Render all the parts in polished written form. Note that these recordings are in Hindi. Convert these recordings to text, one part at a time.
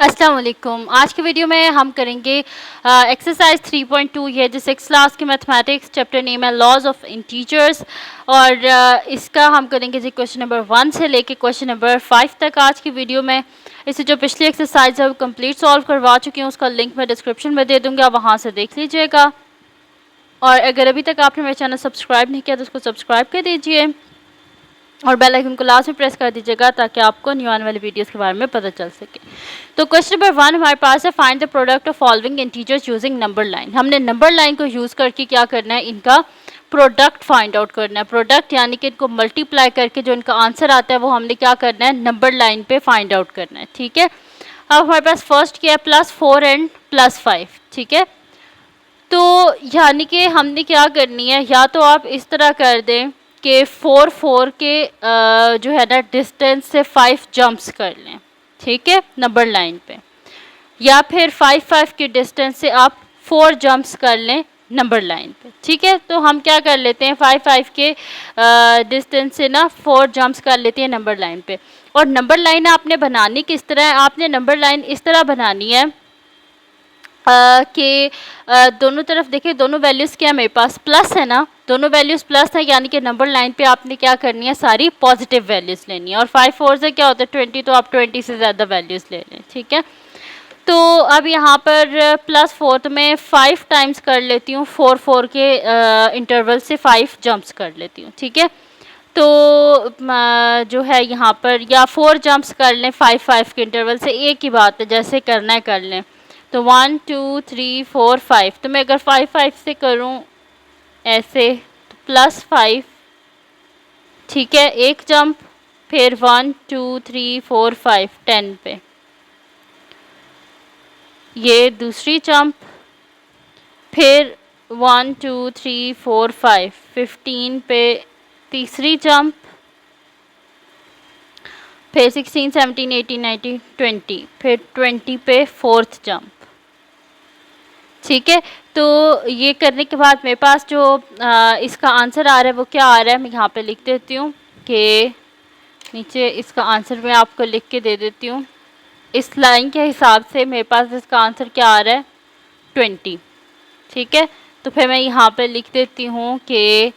अस्सलाम वालेकुम। आज की वीडियो में हम करेंगे एक्सरसाइज 3.2। ये जो 6th क्लास की मैथमेटिक्स चैप्टर नेम है लॉज ऑफ इंटीजर्स, और इसका हम करेंगे जी क्वेश्चन नंबर 1 से लेके क्वेश्चन नंबर 5 तक आज की वीडियो में। इससे जो पिछली एक्सरसाइज है वो कंप्लीट सॉल्व करवा चुकी हूँ, उसका लिंक मैं डिस्क्रिप्शन में दे दूँगी, आप वहाँ से देख लीजिएगा। और अगर अभी तक आपने मेरे चैनल सब्सक्राइब नहीं किया तो उसको सब्सक्राइब कर दीजिए और बेल आइकन को लास्ट में प्रेस कर दीजिएगा ताकि आपको न्यू आने वाली वीडियोस के बारे में पता चल सके। तो क्वेश्चन नंबर 1 हमारे पास है, find the product of following integers using number line. हमने नंबर लाइन को यूज़ करके क्या करना है, इनका प्रोडक्ट फाइंड आउट करना है। प्रोडक्ट यानी कि इनको मल्टीप्लाई करके जो इनका आंसर आता है वो हमने क्या करना है, नंबर लाइन पे फाइंड आउट करना है। ठीक है, अब हमारे पास फर्स्ट क्या है, +4 एंड +5। ठीक है, तो यानी कि हमने क्या करनी है, या तो आप इस तरह कर दें कि 4 के जो है ना डिस्टेंस से 5 जंप्स कर लें। ठीक है, नंबर लाइन पे, या फिर 5 के डिस्टेंस से आप 4 जंप्स कर लें नंबर लाइन पे। ठीक है, तो हम क्या कर लेते हैं, 5 के डिस्टेंस से ना 4 जंप्स कर लेते हैं नंबर लाइन पे। और नंबर लाइन आपने बनानी किस तरह है, आपने नंबर लाइन इस तरह बनानी है कि दोनों तरफ देखिए, दोनों वैल्यूज़ क्या है मेरे पास, प्लस है ना, दोनों वैल्यूज़ प्लस है, यानी कि नंबर लाइन पे आपने क्या करनी है, सारी पॉजिटिव वैल्यूज़ लेनी है। और 5 4 से क्या होता है 20, तो आप 20 से ज़्यादा वैल्यूज़ ले लें। ठीक है, तो अब यहाँ पर +4 तो मैं 5 टाइम्स कर लेती हूँ, 4 के इंटरवल से 5 जंप्स कर लेती हूँ। ठीक है, तो जो है यहाँ पर या 4 जंप्स कर लें 5 के इंटरवल से, एक ही बात है, जैसे करना है कर लें। तो 1 2 3 4 5, तो मैं अगर 5 से करूँ ऐसे तो +5। ठीक है, एक जंप, फिर 1 2 3 4 5 10 पे, ये दूसरी जंप, फिर 1 2 3 4 5 15 पे तीसरी जंप, फिर 16 17 18 19 20, फिर 20 पे फोर्थ जंप। ठीक है, तो ये करने के बाद मेरे पास जो इसका आंसर आ रहा है वो क्या आ रहा है, मैं यहाँ पे लिख देती हूँ कि नीचे इसका आंसर मैं आपको लिख के दे देती हूँ। इस लाइन के हिसाब से मेरे पास इसका आंसर क्या आ रहा है, 20। ठीक है, तो फिर मैं यहाँ पे लिख देती हूँ कि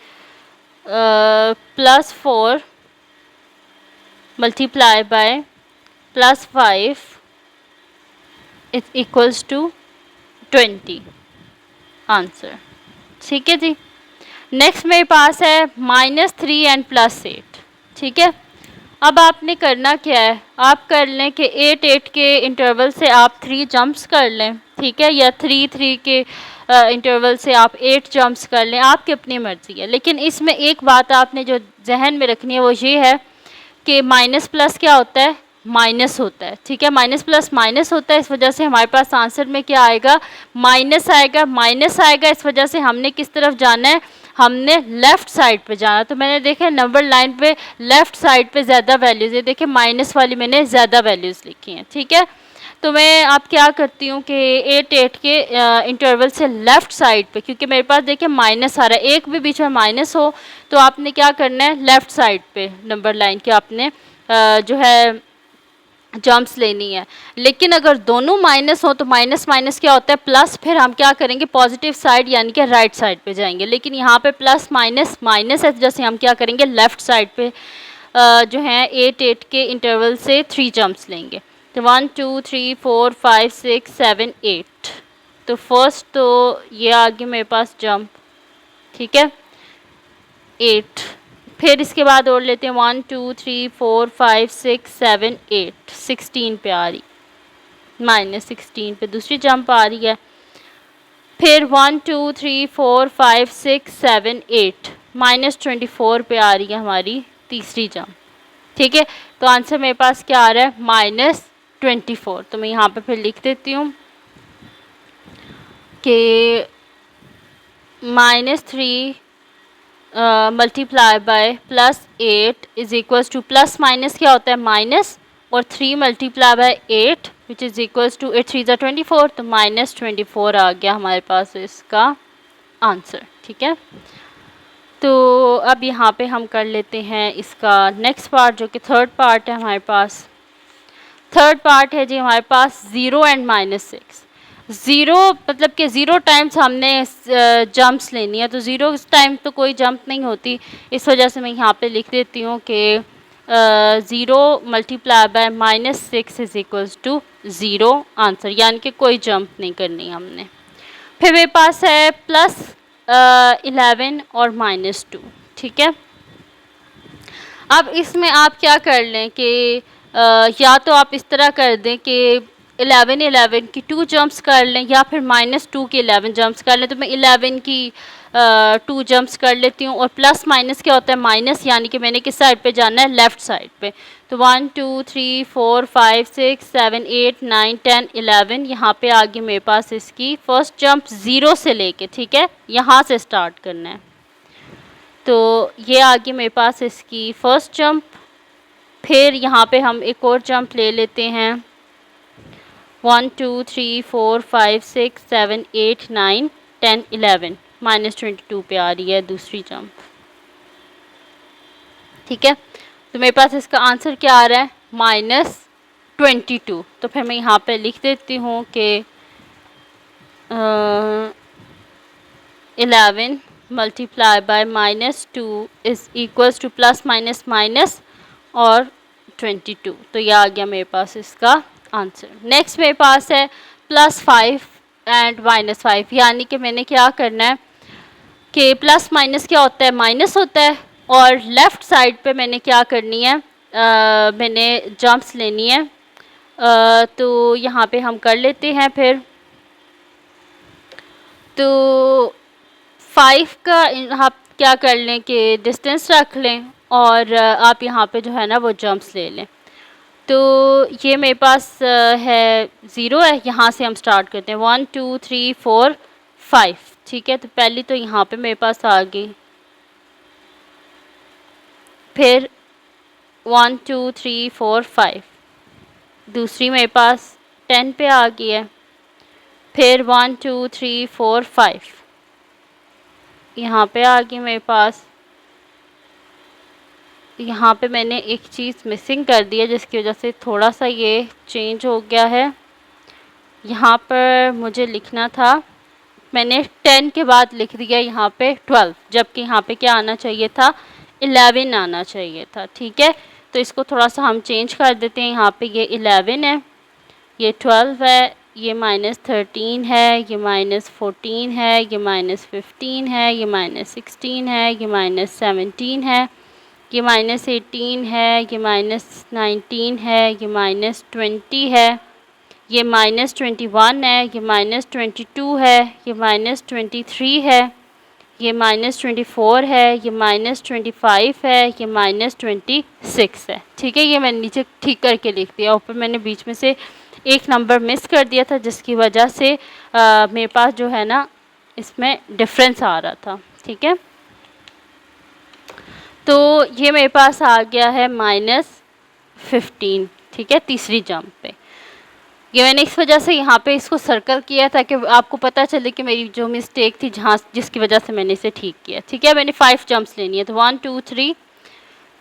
+4 multiply by +5 equals to 20 answer. ठीक है जी, नेक्स्ट मेरे पास है -3 एंड +8। ठीक है, अब आपने करना क्या है, आप कर लें कि 8 के इंटरवल से आप 3 जंप्स कर लें। ठीक है, या 3 के इंटरवल से आप 8 जंप्स कर लें, आपकी अपनी मर्ज़ी है। लेकिन इसमें एक बात आपने जो जहन में रखनी है वो ये है कि माइनस प्लस क्या होता है, माइनस होता है। ठीक है, माइनस प्लस माइनस होता है, इस वजह से हमारे पास आंसर में क्या आएगा, माइनस आएगा। माइनस आएगा, इस वजह से हमने किस तरफ जाना है, हमने लेफ़्ट साइड पे जाना। तो मैंने देखे नंबर लाइन पे लेफ़्ट साइड पे ज़्यादा वैल्यूज़ है, देखिए माइनस वाली मैंने ज़्यादा वैल्यूज़ लिखी हैं। ठीक है, तो मैं आप क्या करती हूँ कि 8 के इंटरवल से लेफ़्ट साइड पे, क्योंकि मेरे पास देखिए माइनस आ रहा है, एक भी बीच में माइनस हो तो आपने क्या करना है, लेफ़्ट साइड पे नंबर लाइन के आपने जो है जंप्स लेनी है। लेकिन अगर दोनों माइनस हो तो माइनस माइनस क्या होता है, प्लस, फिर हम क्या करेंगे, पॉजिटिव साइड यानी कि राइट साइड पे जाएंगे। लेकिन यहाँ पे प्लस माइनस माइनस है, जैसे हम क्या करेंगे, लेफ़्ट साइड पे जो है 8 के इंटरवल से 3 जंप्स लेंगे। तो 1 2 3 4 5 6 7 8, तो फर्स्ट तो ये आ गया मेरे पास जंप। ठीक है, 8, फिर इसके बाद और लेते हैं 1 2 3 4 5 6 7 8, 16 पे आ रही, -16 पे दूसरी जंप आ रही है। फिर 1 2 3 4 5 6 7 8, -24 पे आ रही है हमारी तीसरी जंप। ठीक है, तो आंसर मेरे पास क्या आ रहा है, -24। तो मैं यहाँ पे फिर लिख देती हूँ कि -3 multiply by +8 is equals to, plus minus क्या होता है, माइनस, और 3 multiply by 8 which is equals to 8 3 24, तो -24 आ गया हमारे पास इसका आंसर। ठीक है, तो अब यहाँ पे हम कर लेते हैं इसका नेक्स्ट पार्ट, जो कि थर्ड पार्ट है हमारे पास। थर्ड पार्ट है जी हमारे पास 0 एंड -6। 0 मतलब कि 0 टाइम्स हमने जंप्स लेनी है, तो 0 टाइम तो कोई जंप नहीं होती, इस वजह से मैं यहाँ पे लिख देती हूँ कि 0 multiply by -6 is equals to 0 answer, यानी कि कोई जंप नहीं करनी हमने। फिर मेरे पास है +11 और -2, ठीक है। अब इसमें आप क्या कर लें कि या तो आप इस तरह कर दें कि 11 की 2 जंप्स कर लें, या फिर -2 की 11 जंप्स कर लें। तो मैं 11 की 2 जंप्स कर लेती हूँ, और प्लस माइनस क्या होता है, माइनस, यानी कि मैंने किस साइड पे जाना है, लेफ़्ट साइड पे। तो 1 2 3 4 5 6 7 8 9 10 11, यहाँ पे आगे मेरे पास इसकी फर्स्ट जंप 0 से लेके, ठीक है, यहाँ से स्टार्ट करना है। तो ये आगे मेरे पास इसकी फर्स्ट जंप, फिर यहाँ पे हम एक और जंप ले लेते हैं 1 2 3 4 5 6 7 8 9 10 11, -22 पे आ रही है दूसरी जंप, ठीक है। तो मेरे पास इसका आंसर क्या आ रहा है, -22। तो फिर मैं यहाँ पे लिख देती हूँ कि 11 multiply by -2 is equals to plus minus minus और 22। तो यह आ गया मेरे पास इसका आंसर। नेक्स्ट मेरे पास है +5 एंड -5, यानी कि मैंने क्या करना है कि प्लस माइनस क्या होता है, माइनस होता है, और लेफ़्ट साइड पे मैंने क्या करनी है, मैंने जंप्स लेनी है। तो यहाँ पे हम कर लेते हैं फिर। तो 5 का आप क्या कर लें कि डिस्टेंस रख लें, और आप यहाँ पे जो है ना वो जंप्स ले लें। तो ये मेरे पास है 0 है, यहाँ से हम स्टार्ट करते हैं 1 2 3 4 5, ठीक है। तो पहली तो यहाँ पे मेरे पास आ गई, फिर 1 2 3 4 5, दूसरी मेरे पास 10 पे आ गई है, फिर 1 2 3 4 5, यहाँ पे आ गई मेरे पास। यहाँ पे मैंने एक चीज़ मिसिंग कर दी है, जिसकी वजह से थोड़ा सा ये चेंज हो गया है। यहाँ पर मुझे लिखना था, मैंने 10 के बाद लिख दिया यहाँ पे 12, जबकि यहाँ पे क्या आना चाहिए था, 11 आना चाहिए था, ठीक है। तो इसको थोड़ा सा हम चेंज कर देते हैं। यहाँ पे ये 11 है, ये 12 है, ये -13 है, ये -14 है, ये -15 है, ये -16 है, ये -17 है, ये -18 है, ये -19 है, ये -20 है, ये -21 है, ये -22 है, ये -23 है, ये -24 है, ये -25 है, ये -26 है, ठीक है। ये मैंने नीचे ठीक करके लिख दिया, ऊपर मैंने बीच में से एक नंबर मिस कर दिया था, जिसकी वजह से मेरे पास जो है ना इसमें डिफरेंस आ रहा था, ठीक है। तो ये मेरे पास आ गया है -15, ठीक है, तीसरी जंप पे। ये मैंने इस वजह से यहाँ पे इसको सर्कल किया था कि आपको पता चले कि मेरी जो मिस्टेक थी, जहाँ जिसकी वजह से मैंने इसे ठीक किया, ठीक है। मैंने 5 जंप्स लेनी है, तो 1 2 3,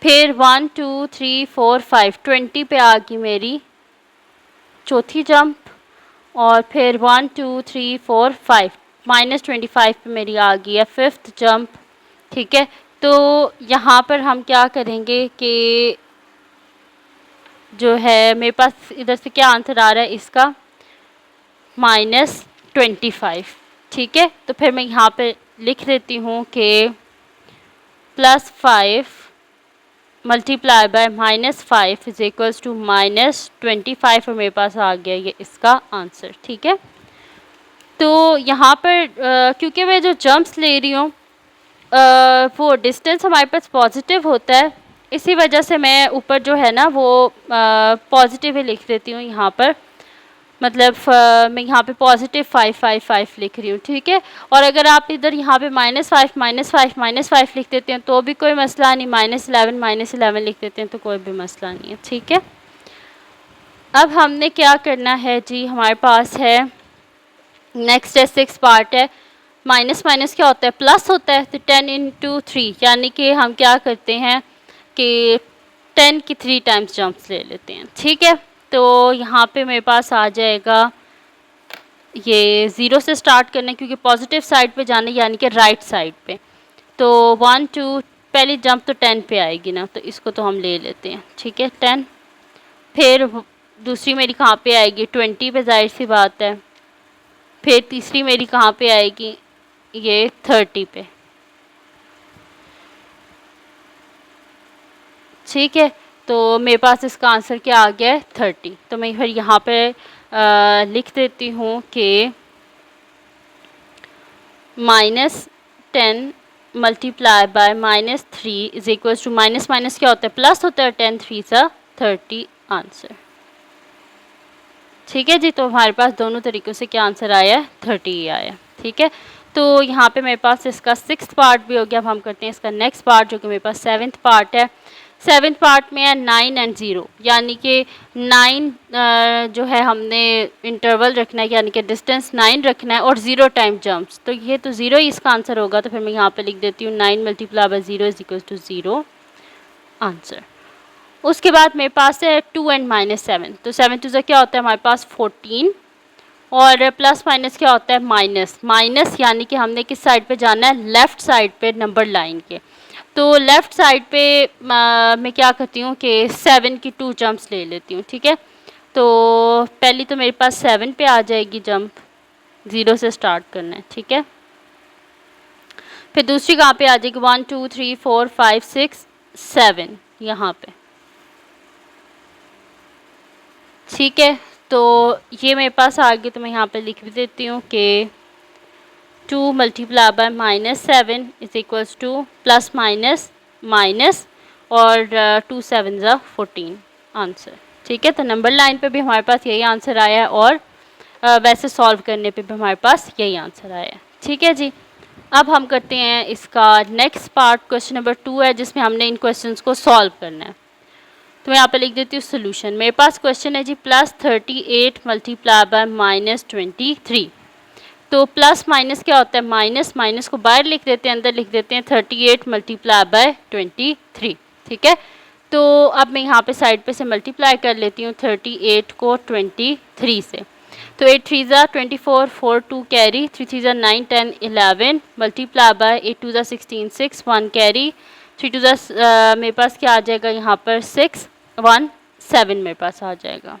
फिर 1 2 3 4 5, 20 पे आ गई मेरी चौथी जंप, और फिर 1 2 3 4 5, -25 पे मेरी आ गई है फिफ्थ जंप, ठीक है। तो यहाँ पर हम क्या करेंगे कि जो है मेरे पास इधर से क्या आंसर आ रहा है इसका, -25, ठीक है। तो फिर मैं यहाँ पे लिख देती हूँ कि +5 multiply by -5 is equals to -25, और मेरे पास आ गया ये इसका आंसर, ठीक है। तो यहाँ पर क्योंकि मैं जो जंप्स ले रही हूँ वो डिस्टेंस हमारे पास पॉजिटिव होता है, इसी वजह से मैं ऊपर जो है ना वो पॉजिटिव ही लिख देती हूँ यहाँ पर। मतलब मैं यहाँ पे +5 5 5 लिख रही हूँ, ठीक है। और अगर आप इधर यहाँ पे -5 -5 लिख देते हैं तो भी कोई मसला नहीं, -11 लिख देते हैं तो कोई भी मसला नहीं है, ठीक है। अब हमने क्या करना है जी, हमारे पास है नेक्स्ट है 6 पार्ट है। माइनस माइनस क्या होता है, प्लस होता है। तो 10 × 3, यानी कि हम क्या करते हैं कि 10 की 3 टाइम्स जंप्स ले लेते हैं, ठीक है। तो यहाँ पे मेरे पास आ जाएगा, ये 0 से स्टार्ट करना है क्योंकि पॉजिटिव साइड पे जाना है, यानी कि राइट साइड पे। तो 1 2, पहली जंप तो 10 पे आएगी ना, तो इसको तो हम ले लेते हैं, ठीक है 10। फिर दूसरी मेरी कहाँ पे आएगी, 20 पे, जाहिर सी बात है। फिर तीसरी मेरी कहाँ पे आएगी, ये 30 पे, ठीक है। तो मेरे पास इसका आंसर क्या आ गया है, 30। तो मैं फिर यहाँ पे लिख देती हूँ कि -10 multiply by -3 is equals to, minus minus क्या होता है, प्लस होता है, 10 3 सा 30 आंसर, ठीक है जी। तो हमारे पास दोनों तरीक़ों से क्या आंसर आया है, 30 आया, ठीक है। तो यहाँ पे मेरे पास इसका 6th पार्ट भी हो गया। अब हम करते हैं इसका नेक्स्ट पार्ट, जो कि मेरे पास 7th पार्ट है। 7th पार्ट में है 9 एंड 0, यानी कि 9 जो है हमने इंटरवल रखना है, यानी कि डिस्टेंस 9 रखना है, और 0 टाइम जंप्स, तो ये तो 0 ही इसका आंसर होगा। तो फिर मैं यहाँ पे लिख देती हूँ 9 multiply by 0 is equal to 0 answer. उसके बाद मेरे पास है 2 एंड -7, तो 7 टू क्या होता है हमारे पास 14, और प्लस माइनस क्या होता है, माइनस माइनस, यानी कि हमने किस साइड पे जाना है, लेफ़्ट साइड पे नंबर लाइन के। तो लेफ़्ट साइड पे मैं क्या करती हूँ कि 7 की 2 जंप्स ले लेती हूँ, ठीक है। तो पहली तो मेरे पास 7 पे आ जाएगी जंप, 0 से स्टार्ट करना है, ठीक है। फिर दूसरी कहाँ पे आ जाएगी, 1 2 3 4 5 6 7 यहाँ पे, ठीक है। तो ये मेरे पास आ गई, तो मैं यहाँ पे लिख भी देती हूँ कि 2 multiply by -7 is equals to plus minus minus, और 2 7 ज़ा 14 आंसर, ठीक है। तो नंबर लाइन पे भी हमारे पास यही आंसर आया है, और वैसे सॉल्व करने पे भी हमारे पास यही आंसर आया है, ठीक है जी। अब हम करते हैं इसका नेक्स्ट पार्ट, क्वेश्चन नंबर 2 है, जिसमें हमने इन क्वेश्चंस को सॉल्व करना है। तो मैं यहाँ पे लिख देती हूँ सोल्यूशन। मेरे पास क्वेश्चन है जी, +38 मल्टीप्लाई बाय -23। तो प्लस माइनस क्या होता है, माइनस, माइनस को बाहर लिख देते हैं, अंदर लिख देते हैं 38 मल्टीप्लाई बाय 23, ठीक है। तो अब मैं यहाँ पे साइड पे से मल्टीप्लाई कर लेती हूँ 38 को 23 से। तो 8 3 ज़ा 24, 4 2 कैरी, 3 3 ज़ा 9 10 11 मल्टीप्लाई बाय 8 2 ज़ा 16 6 1 कैरी, 3 2 ज़ा मेरे पास क्या आ जाएगा यहाँ पर 6 1 7 मेरे पास आ जाएगा,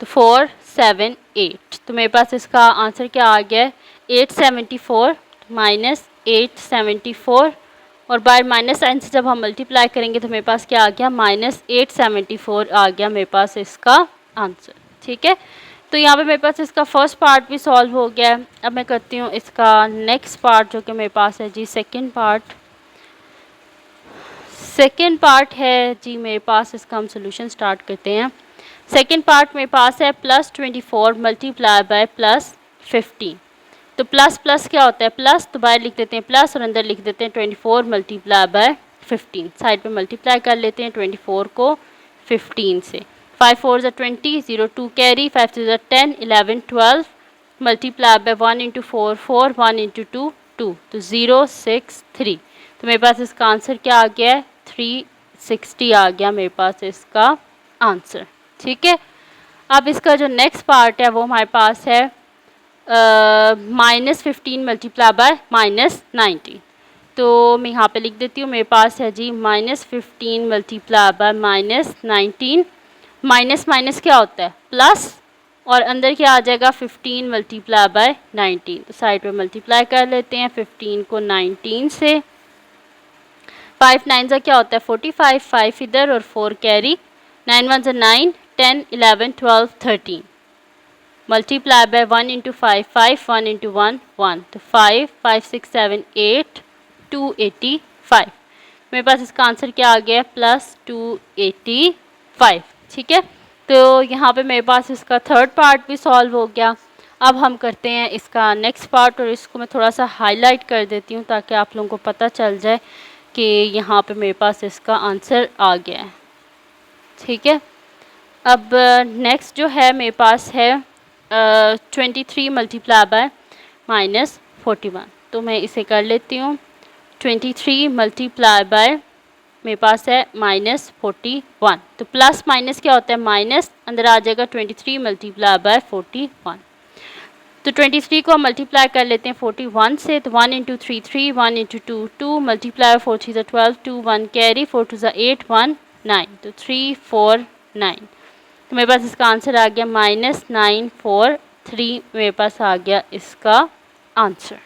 तो 4 7 8। तो मेरे पास इसका आंसर क्या आ गया है, 874 -874, और बाय माइनस साइन से जब हम मल्टीप्लाई करेंगे तो मेरे पास क्या आ गया, -874 आ गया मेरे पास इसका आंसर, ठीक है। तो यहाँ पे मेरे पास इसका फर्स्ट पार्ट भी सॉल्व हो गया है। अब मैं करती हूँ इसका नेक्स्ट पार्ट, जो कि मेरे पास है जी सेकेंड पार्ट। सेकेंड पार्ट है जी मेरे पास, इसका हम सोल्यूशन स्टार्ट करते हैं। सेकेंड पार्ट मेरे पास है +24 मल्टीप्लाई बाय +15। तो प्लस प्लस क्या होता है, प्लस, तो बाहर लिख देते हैं प्लस, और अंदर लिख देते हैं 24 मल्टीप्लाई बाय 15। साइड पे मल्टीप्लाई कर लेते हैं 24 को 15 से। 5 4 ज़ा 20, 0 2 कैरी, 5 3 ज़ा 10 11 12 मल्टीप्लाई बाय 1 इंटू 4 4 1 इंटू 2 2, तो 0 6 3। तो मेरे पास इसका आंसर क्या आ गया है, 360 आ गया मेरे पास इसका आंसर, ठीक है। अब इसका जो नेक्स्ट पार्ट है वो हमारे पास है -15 मल्टीप्लाई बाय -19। तो मैं यहाँ पे लिख देती हूँ, मेरे पास है जी -15 मल्टीप्लाई बाय -19। माइनस माइनस क्या होता है, प्लस, और अंदर क्या आ जाएगा 15 मल्टीप्लाई बाय 19। तो साइड पे मल्टीप्लाई कर लेते हैं 15 को 19 से। 5 9 ज़ा क्या होता है 45, 5 इधर और 4 कैरी, 9 1 ज़ा 9 10 11 12 13 मल्टीप्लाई बाय 1 इंटू 5 5 1 इंटू 1 1, तो 5 5 6 7 8 285। मेरे पास इसका आंसर क्या आ गया, +285, ठीक है। तो यहाँ पे मेरे पास इसका थर्ड पार्ट भी सॉल्व हो गया। अब हम करते हैं इसका नेक्स्ट पार्ट, और इसको मैं थोड़ा सा हाईलाइट कर देती हूँ ताकि आप लोगों को पता चल जाए कि यहाँ पे मेरे पास इसका आंसर आ गया है, ठीक है। अब नेक्स्ट जो है मेरे पास है 23 मल्टीप्लाई बाय -41। तो मैं इसे कर लेती हूँ 23 मल्टीप्लाई बाय मेरे पास है -41। तो प्लस माइनस क्या होता है, माइनस, अंदर आ जाएगा 23 मल्टीप्लाई बाय 41। तो 23 को हम मल्टीप्लाई कर लेते हैं 41 से, तो 1 इंटू 3 3, 1 इंटू 2 2, मल्टीप्लाई 4 3 12, 2 1 कैरी, 4 2 8 1 9, तो 3 4 9। तो मेरे पास इसका आंसर आ गया -943, मेरे पास आ गया इसका आंसर।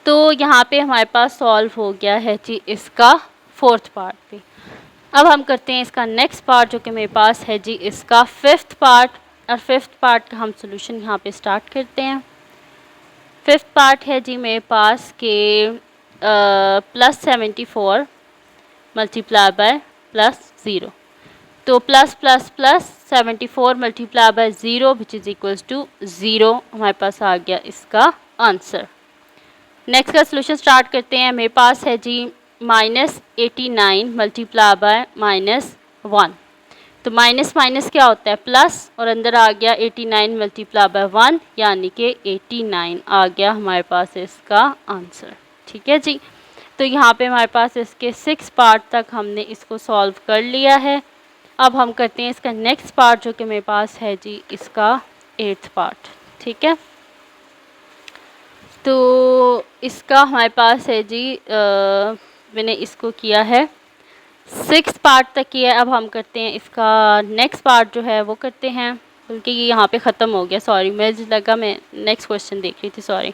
तो यहाँ पे हमारे पास सॉल्व हो गया है जी इसका फोर्थ पार्ट भी। अब हम करते हैं इसका नेक्स्ट पार्ट, जो कि मेरे पास है जी इसका फिफ्थ पार्ट, और फिफ्थ पार्ट का हम सॉल्यूशन यहाँ पे स्टार्ट करते हैं। फिफ्थ पार्ट है जी मेरे पास के +74 मल्टीप्लाई बाय +0। तो plus plus plus 74 multiply by 0 which is equals to 0, हमारे पास आ गया इसका आंसर। नेक्स्ट का सॉल्यूशन स्टार्ट करते हैं। मेरे पास है जी -89 मल्टीप्लाई बाय -1। तो माइनस माइनस क्या होता है, प्लस, और अंदर आ गया 89 मल्टीप्लाई बाय 1, यानी कि 89 आ गया हमारे पास इसका आंसर। ठीक है जी। तो यहाँ पे हमारे पास इसके 6 पार्ट तक हमने इसको सॉल्व कर लिया है। अब हम करते हैं इसका नेक्स्ट पार्ट, जो कि मेरे पास है जी इसका 8th पार्ट। ठीक है, तो इसका हमारे पास है जी मैंने इसको किया है 6 पार्ट तक किया है। अब हम करते हैं इसका नेक्स्ट पार्ट जो है वो करते हैं, बल्कि ये यहाँ पे ख़त्म हो गया, सॉरी, मुझे लगा मैं नेक्स्ट क्वेश्चन देख रही थी, सॉरी।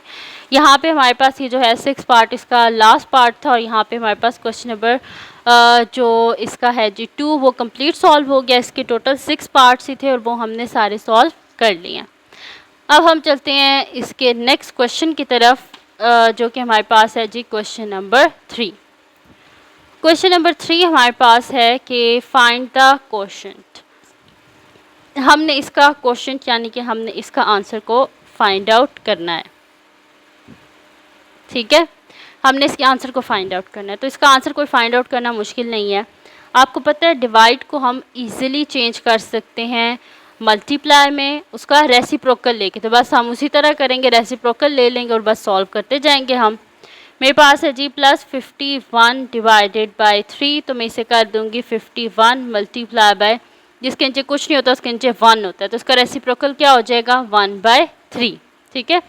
यहाँ पे हमारे पास ये जो है 6 पार्ट इसका लास्ट पार्ट था, और यहाँ पे हमारे पास क्वेश्चन नंबर जो इसका है जी 2 वो कंप्लीट सॉल्व हो गया। इसके टोटल 6 पार्ट्स ही थे और वो हमने सारे सॉल्व कर लिए हैं। अब हम चलते हैं इसके नेक्स्ट क्वेश्चन की तरफ, जो कि हमारे पास है जी क्वेश्चन नंबर 3। क्वेश्चन नंबर 3 हमारे पास है कि फाइंड द कोशेंट। हमने इसका कोशेंट यानी कि हमने इसका आंसर को फाइंड आउट करना है। ठीक है, हमने इसके आंसर को फाइंड आउट करना है। तो इसका आंसर कोई फाइंड आउट करना मुश्किल नहीं है। आपको पता है डिवाइड को हम इजीली चेंज कर सकते हैं मल्टीप्लाई में उसका रेसिप्रोकल लेके। तो बस हम उसी तरह करेंगे, रेसिप्रोकल ले लेंगे और बस सॉल्व करते जाएंगे हम। मेरे पास है जी +51 डिवाइडेड बाय 3, तो मैं इसे कर दूंगी 51 मल्टीप्लाई बाय, जिसके नीचे कुछ नहीं होता उसके नीचे 1 होता है, तो उसका रेसिप्रोकल क्या हो जाएगा 1/3। ठीक है,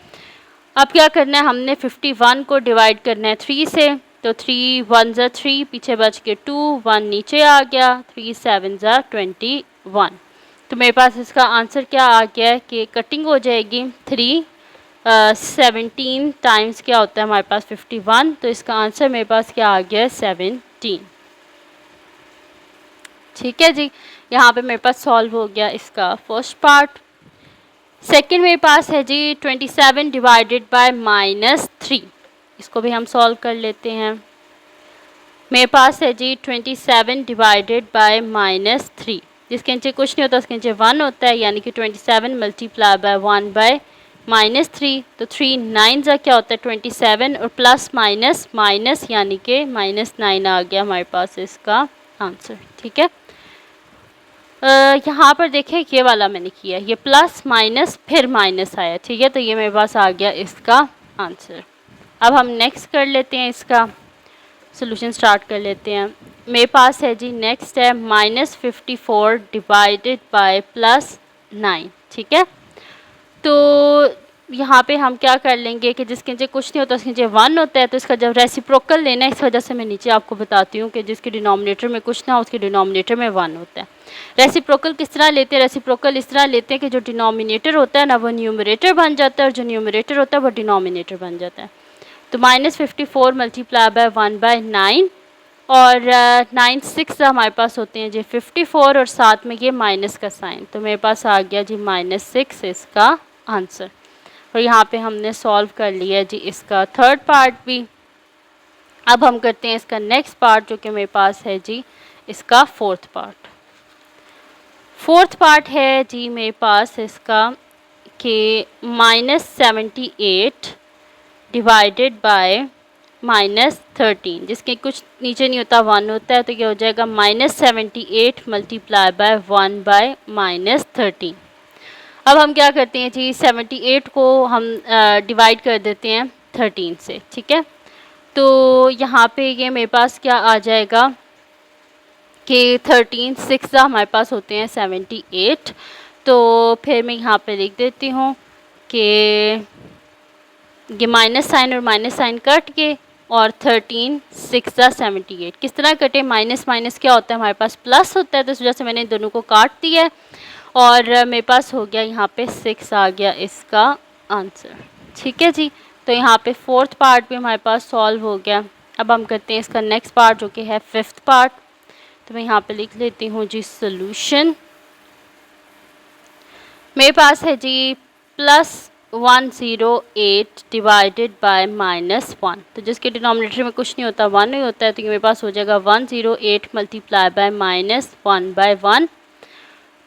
अब क्या करना है, हमने 51 को डिवाइड करना है 3 से, तो 3 1 ज़ा 3, पीछे बच के 2, 1 नीचे आ गया, 3 7 ज़ा 21। तो मेरे पास इसका आंसर क्या आ गया है कि कटिंग हो जाएगी 3 17 टाइम्स क्या होता है हमारे पास 51, तो इसका आंसर मेरे पास क्या आ गया है 17। ठीक है जी, यहाँ पे मेरे पास सॉल्व हो गया इसका फर्स्ट पार्ट। सेकंड मेरे पास है जी 27 डिवाइडेड बाय -3, इसको भी हम सॉल्व कर लेते हैं। मेरे पास है जी 27 डिवाइडेड बाय -3, जिसके नीचे कुछ नहीं होता उसके नीचे 1 होता है, यानी कि 27 मल्टीप्लाई बाय 1/-3, तो 3 9 ज़ा क्या होता है 27, और प्लस माइनस माइनस यानी कि -9 आ गया हमारे पास इसका आंसर। ठीक है, यहाँ पर देखें ये वाला मैंने किया, ये प्लस माइनस फिर माइनस आया। ठीक है, तो ये मेरे पास आ गया इसका आंसर। अब हम नेक्स्ट कर लेते हैं, इसका सॉल्यूशन स्टार्ट कर लेते हैं। मेरे पास है जी नेक्स्ट है -54 डिवाइडेड बाय +9। ठीक है, तो यहाँ पे हम क्या कर लेंगे कि जिसके नीचे कुछ नहीं होता उसके नीचे 1 होता है, तो इसका जब रेसिप्रोकल लेना है, इस वजह से मैं नीचे आपको बताती हूँ कि जिसके डिनोमिनेटर में कुछ ना हो उसके डिनोमिनेटर में 1 होता है। रेसिप्रोकल किस तरह लेते हैं, रेसिप्रोकल इस तरह लेते हैं कि जो डिनोमिनेटर होता है ना वो न्यूमरेटर बन जाता है, और जो न्यूमरेटर होता है वो डिनोमिनेटर बन जाता है। तो -54 मल्टीप्लाई बाय 1/9, और 9 6 हमारे पास होते हैं जी 54, और साथ में ये माइनस का साइन, तो मेरे पास आ गया जी -6 इसका आंसर। और यहाँ पे हमने सॉल्व कर लिया जी इसका थर्ड पार्ट भी। अब हम करते हैं इसका नेक्स्ट पार्ट, जो कि मेरे पास है जी इसका फोर्थ पार्ट। फोर्थ पार्ट है जी मेरे पास इसका कि -78 डिवाइडेड बाय -13, जिसके कुछ नीचे नहीं होता 1 होता है, तो क्या हो जाएगा -78 मल्टीप्लाई बाय 1/-13। अब हम क्या करते हैं जी 78 को हम डिवाइड कर देते हैं 13 से। ठीक है, तो यहाँ पे ये मेरे पास क्या आ जाएगा कि 13 6 हमारे पास होते हैं 78। तो फिर मैं यहाँ पे लिख देती हूँ कि ये माइनस साइन और माइनस साइन कट के और 13 6 78। किस तरह कटे, माइनस माइनस क्या होता है हमारे पास प्लस होता है, तो इस वजह से मैंने दोनों को काट दिया है और मेरे पास हो गया यहाँ पे 6 आ गया इसका आंसर। ठीक है जी, तो यहाँ पे फोर्थ पार्ट भी हमारे पास सॉल्व हो गया। अब हम करते हैं इसका नेक्स्ट पार्ट जो कि है फिफ्थ पार्ट। तो मैं यहाँ पे लिख लेती हूँ जी सोल्यूशन। मेरे पास है जी +108 डिवाइडेड बाय -1। तो जिसके डिनोमिनेटर में कुछ नहीं होता 1 ही होता है, तो ये मेरे पास हो जाएगा 108 मल्टीप्लाई बाय -1/1।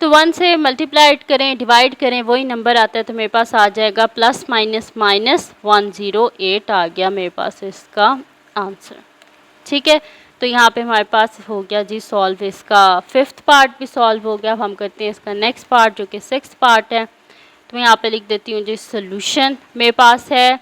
तो 1 से मल्टीप्लाइड करें डिवाइड करें वही नंबर आता है, तो मेरे पास आ जाएगा प्लस माइनस माइनस 108 आ गया मेरे पास इसका आंसर। ठीक है, तो यहाँ पे हमारे पास हो गया जी सॉल्व, इसका फिफ्थ पार्ट भी सॉल्व हो गया। अब हम करते हैं इसका नेक्स्ट पार्ट जो कि सिक्स्थ पार्ट है। तो मैं यहाँ पे लिख देती हूँ जी सोल्यूशन। मेरे पास है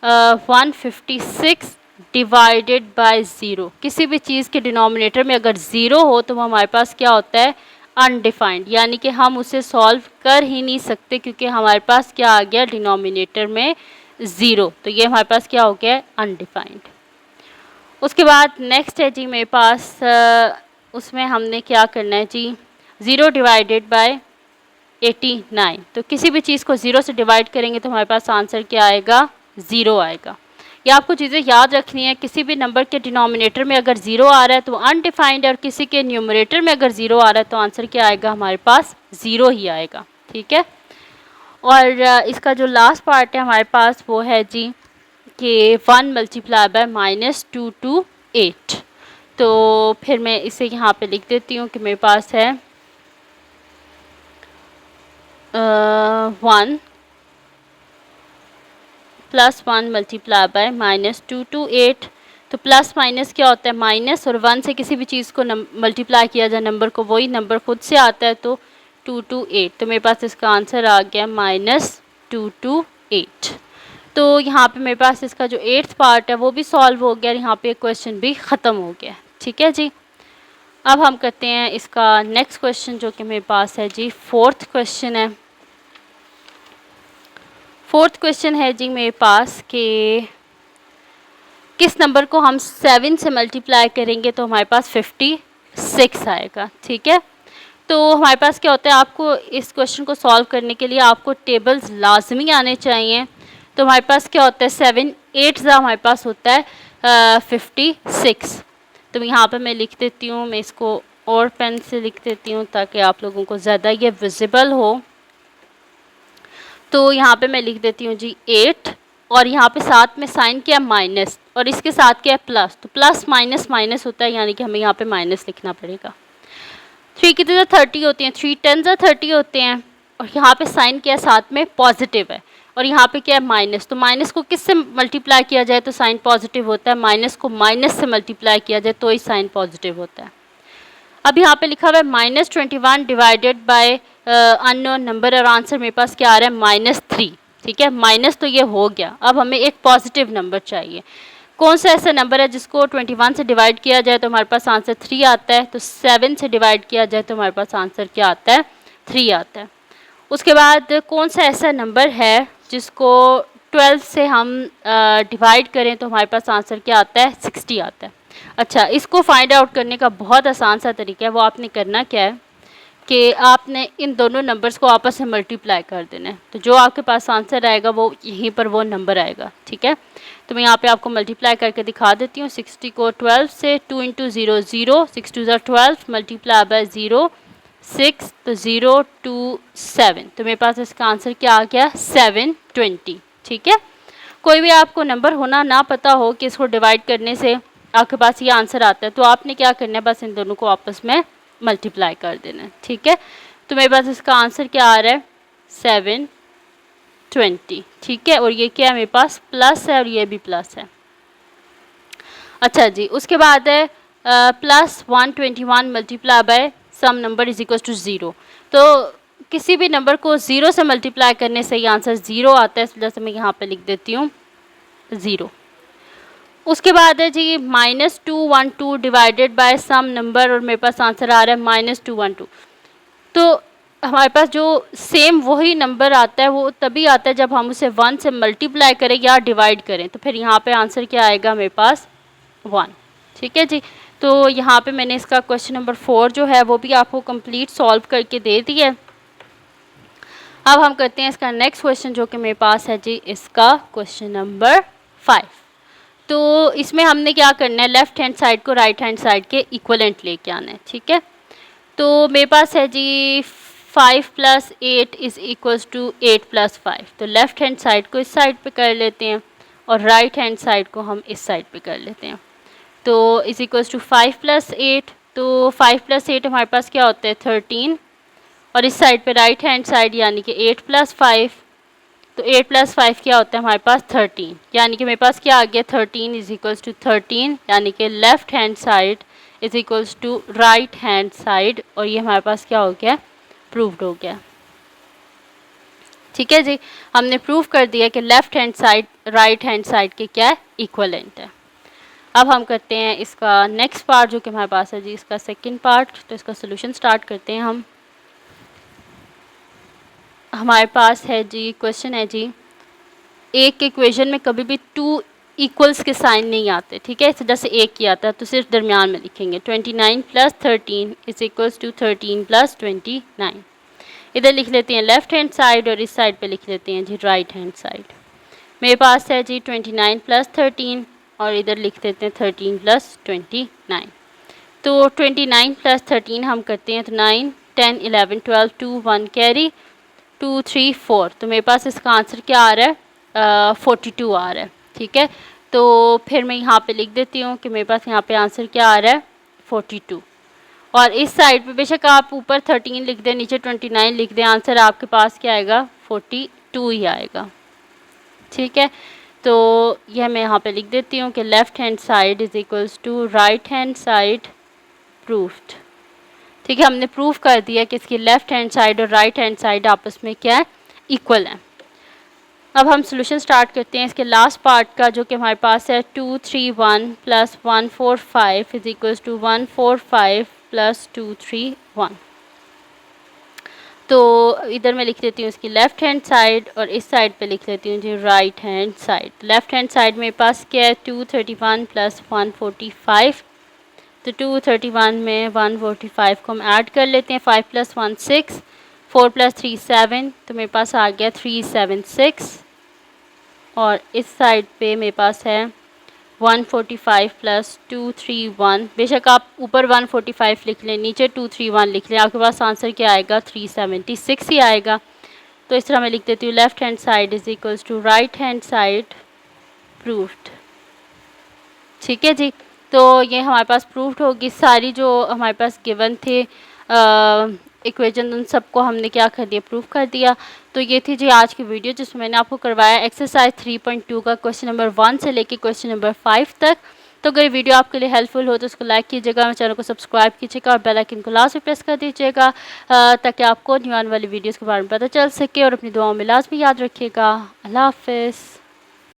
156 डिवाइडेड बाय 0। किसी भी चीज़ के डिनोमिनेटर में अगर 0 हो तो वो हमारे पास क्या होता है, अनडिफाइंड, यानी कि हम उसे सॉल्व कर ही नहीं सकते क्योंकि हमारे पास क्या आ गया डिनोमिनेटर में 0। तो ये हमारे पास क्या हो गया, अनडिफाइंड। उसके बाद नेक्स्ट है जी मेरे पास उसमें हमने क्या करना है जी 0 डिवाइडेड बाय 89। तो किसी भी चीज़ को 0 से डिवाइड करेंगे तो हमारे पास आंसर क्या आएगा, 0 आएगा। या आपको चीज़ें याद रखनी है, किसी भी नंबर के डिनोमिनेटर में अगर 0 आ रहा है तो अनडिफाइंड है और किसी के न्यूमरेटर में अगर 0 आ रहा है तो आंसर क्या आएगा, हमारे पास 0 ही आएगा। ठीक है, और इसका जो लास्ट पार्ट है हमारे पास वो है जी कि 1 मल्टीप्लाई बाय -228। तो फिर मैं इसे यहाँ पे लिख देती हूँ कि मेरे पास है 1 +1 मल्टीप्लाई बाय -228। तो प्लस माइनस क्या होता है, माइनस, और 1 से किसी भी चीज़ को मल्टीप्लाई किया जाए नंबर को, वही नंबर खुद से आता है, तो 228। तो मेरे पास इसका आंसर आ गया -228। तो यहाँ पे मेरे पास इसका जो 8th पार्ट है वो भी सॉल्व हो गया, यहाँ पे क्वेश्चन भी ख़त्म हो गया। ठीक है जी, अब हम करते हैं इसका नेक्स्ट क्वेश्चन जो कि मेरे पास है जी 4th क्वेश्चन है। 4th क्वेश्चन है जी मेरे पास कि किस नंबर को हम 7 से मल्टीप्लाई करेंगे तो हमारे पास 56 आएगा। ठीक है, तो हमारे पास क्या होता है, आपको इस क्वेश्चन को सॉल्व करने के लिए आपको टेबल्स लाजमी आने चाहिए। तो हमारे पास क्या होता है 7 8 हमारे पास होता है 56। तो यहाँ पे मैं लिख देती हूँ, मैं इसको और पेन से लिख देती हूँ ताकि आप लोगों को ज़्यादा ये विजिबल हो। तो यहाँ पे मैं लिख देती हूँ जी 8, और यहाँ पे साथ में साइन क्या है माइनस, और इसके साथ क्या है प्लस। तो प्लस माइनस माइनस होता है, यानी कि हमें यहाँ पे माइनस लिखना पड़ेगा। 3 कितने 30 होती हैं, 3 10 30 होते हैं, और यहाँ पे साइन क्या है साथ में पॉजिटिव है, और यहाँ पे क्या है माइनस। तो माइनस को किस से मल्टीप्लाई किया जाए तो साइन पॉजिटिव होता है, माइनस को माइनस से मल्टीप्लाई किया जाए तो ही साइन पॉजिटिव होता है। अब यहाँ पे लिखा हुआ है -21 डिवाइडेड बाय अननोन नंबर, और आंसर मेरे पास क्या आ रहा है -3। ठीक है, माइनस तो ये हो गया, अब हमें एक पॉजिटिव नंबर चाहिए। कौन सा ऐसा नंबर है जिसको 21 से डिवाइड किया जाए तो हमारे पास आंसर 3 आता है, तो 7 से डिवाइड किया जाए तो हमारे पास आंसर क्या आता है, 3 आता है। उसके बाद कौन सा ऐसा नंबर है जिसको 12 से हम डिवाइड करें तो हमारे पास आंसर क्या आता है, 60 आता है। अच्छा, इसको फाइंड आउट करने का बहुत आसान सा तरीका है, वो आपने करना क्या है कि आपने इन दोनों नंबर्स को आपस में मल्टीप्लाई कर देना है। तो जो आपके पास आंसर आएगा वो यहीं पर वो नंबर आएगा। ठीक है, तो मैं यहाँ पे आपको मल्टीप्लाई करके दिखा देती हूँ। 60 को 12 से, 2 × 0 0, 6 2 12 मल्टीप्लाई बाय 0 6, तो 0 2 7। तो मेरे पास इसका आंसर क्या आ गया, 720। ठीक है, कोई भी आपको नंबर होना ना पता हो कि इसको डिवाइड करने से आपके पास ये आंसर आता है, तो आपने क्या करना है, बस इन दोनों को आपस में मल्टीप्लाई कर देना है। ठीक है, तो मेरे पास इसका आंसर क्या आ रहा है, 720। ठीक है, और ये क्या है मेरे पास प्लस है और ये भी प्लस है। अच्छा जी, उसके बाद है +121 multiply by some number is equal to 0। तो किसी भी नंबर को 0 से मल्टीप्लाई करने से ये आंसर 0 आता है, इस वजह से मैं यहाँ पे लिख देती हूँ 0। उसके बाद है जी -212 डिवाइडेड बाय सम नंबर, और मेरे पास आंसर आ रहा है -212। तो हमारे पास जो सेम वही नंबर आता है वो तभी आता है जब हम उसे 1 से मल्टीप्लाई करें या डिवाइड करें, तो फिर यहाँ पे आंसर क्या आएगा मेरे पास 1। ठीक है जी। तो यहाँ पे मैंने इसका क्वेश्चन नंबर 4 जो है वो भी आपको कंप्लीट सॉल्व करके दे दिया है। अब हम करते हैं इसका नेक्स्ट क्वेश्चन जो कि मेरे पास है जी इसका क्वेश्चन नंबर 5। तो इसमें हमने क्या करना है, लेफ्ट हैंड साइड को राइट हैंड साइड के इक्वलेंट लेके आना है। ठीक है, तो मेरे पास है जी 5 + 8 = 8 + 5। तो लेफ्ट हैंड साइड को इस साइड पे कर लेते हैं और राइट हैंड साइड को हम इस साइड पे कर लेते हैं। तो = 5 + 8, तो 5 + 8 हमारे पास क्या होता है 13, और इस साइड पे राइट हैंड साइड यानी कि 8 + 5, तो 8 + 5 क्या होता है हमारे पास 13, यानी कि मेरे पास क्या आ गया 13 = 13, यानी कि left hand side = right hand side, और ये हमारे पास क्या हो गया, प्रूव्ड हो गया। ठीक है जी, हमने प्रूव कर दिया कि left hand side right hand side के क्या है, इक्वलेंट है। अब हम करते हैं इसका नेक्स्ट पार्ट जो कि हमारे पास है जी इसका सेकंड पार्ट। तो इसका सोल्यूशन स्टार्ट करते हैं हम। हमारे पास है जी क्वेश्चन है जी, एक इक्वेशन में कभी भी 2 इक्वल्स के साइन नहीं आते। ठीक है, इस जैसे एक ही आता है तो सिर्फ दरमियान में लिखेंगे। 29 + 13 = 13 + 29। इधर लिख लेते हैं लेफ्ट हैंड साइड और इस साइड पे लिख लेते हैं जी राइट हैंड साइड। मेरे पास है जी 29 + 13 और इधर लिख देते हैं 13 + 29। तो 29 + 13 हम करते हैं तो 9 10 11 12 2 1 कैरी 2 3 4। तो मेरे पास इसका आंसर क्या आ रहा है 42 आ रहा है। ठीक है, तो फिर मैं यहाँ पे लिख देती हूँ कि मेरे पास यहाँ पे आंसर क्या आ रहा है 42, और इस साइड पे बेशक आप ऊपर 13 लिख दें नीचे 29 लिख दें, आंसर आपके पास क्या आएगा 42 ही आएगा। ठीक है, तो यह मैं यहाँ पे लिख देती हूँ कि left hand side = right hand side proofed. ठीक है, हमने प्रूफ कर दिया कि इसकी लेफ्ट हैंड साइड और राइट हैंड साइड आपस में क्या है, इक्वल है। अब हम सोल्यूशन स्टार्ट करते हैं इसके लास्ट पार्ट का जो कि हमारे पास है 2 3 1 + 1 4 5 = 1 4 5 + 2 3 1। तो इधर मैं लिख देती हूँ इसकी लेफ्ट हैंड साइड और इस साइड पे लिख लेती हूँ जी right hand side. Left hand side मेरे पास क्या है 231 + 145। तो 231 में 145 को हम ऐड कर लेते हैं। 5 + 1 6, 4 + 3 7, तो मेरे पास आ गया 376। और इस साइड पे मेरे पास है 145 + 231। बेशक आप ऊपर 145 लिख लें नीचे 231 लिख लें, आपके पास आंसर क्या आएगा 376 ही आएगा। तो इस तरह मैं लिख देती हूँ left hand side = right hand side proofed. ठीक है जी, तो ये हमारे पास प्रूफ्ड होगी। सारी जो हमारे पास गिवन थे इक्वेशन उन सबको हमने क्या कर दिया, प्रूफ कर दिया। तो ये थी जी आज की वीडियो जिसमें मैंने आपको करवाया एक्सरसाइज 3.2 का क्वेश्चन नंबर 1 से लेके क्वेश्चन नंबर 5 तक। तो अगर वीडियो आपके लिए हेल्पफुल हो तो उसको लाइक कीजिएगा, मेरे चैनल को सब्सक्राइब कीजिएगा और बेल आइकन को लास्ट में प्रेस कर दीजिएगा ताकि आपको न्यू आने वाली वीडियोज़ के बारे में पता चल सके। और अपनी दुआओं में लाजमी याद रखिएगा। अल्लाह हाफिज़।